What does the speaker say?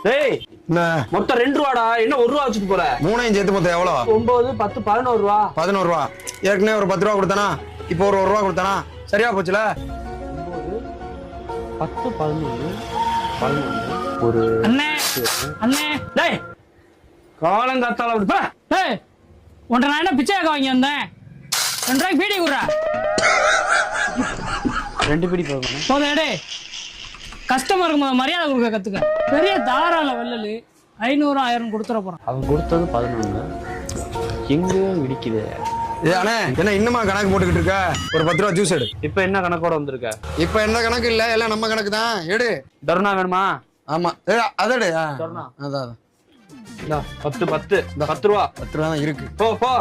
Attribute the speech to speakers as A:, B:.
A: டேய்
B: என்ன
A: மொத்தம் 2 ரூபாடா, என்ன 1 ரூபா வச்சுட்டு போற?
B: மூணையும் சேர்த்து மொத்தம் எவ்வளோ?
A: 9, 10, 11 ரூபா.
B: 11 ரூபா. ஏற்கனவே ஒரு 10 ரூபா கொடுத்தானா, இப்போ ஒரு 1 ரூபா கொடுத்தானா, சரியா போச்சுல?
A: 9, 10, 11, 11 ஒரு
C: அண்ணே அண்ணே
A: டேய் காலங்காத்தால அப்படி பா.
C: டேய் உன்ட்ட நான் என்ன பிச்சை வாங்கி வந்தேன்? 2 ரூபாய்க்கு பீடி குடுறா.
A: 2 பீடி போதும்.
C: போதும் டேய். கஸ்டமருக்கு மரியாதை கொடுக்க கத்துக்க. பெரிய தாராள வெள்ளலு 500 1000 கொடுத்துற போறான்.
A: அவன் கொடுத்தது 11. எங்க இடிக்குது?
B: ஏ அண்ணே, என்ன இன்னுமா கணக்கு போட்டுக்கிட்டு இருக்க? ஒரு 10 ரூபா ஜூஸ் எடு.
A: இப்ப என்ன கணக்கோட வந்திருக்க?
B: இப்போ எந்த கணக்கு இல்ல, எல்லாம் நம்ம கணக்கு தான். எடு.
A: தருணா வேணுமா?
B: ஆமா, அதடு.
A: தருணா
B: அதான்
A: 10 10 10 ரூபா.
B: 10 ரூபா தான் இருக்கு.
A: போ போ.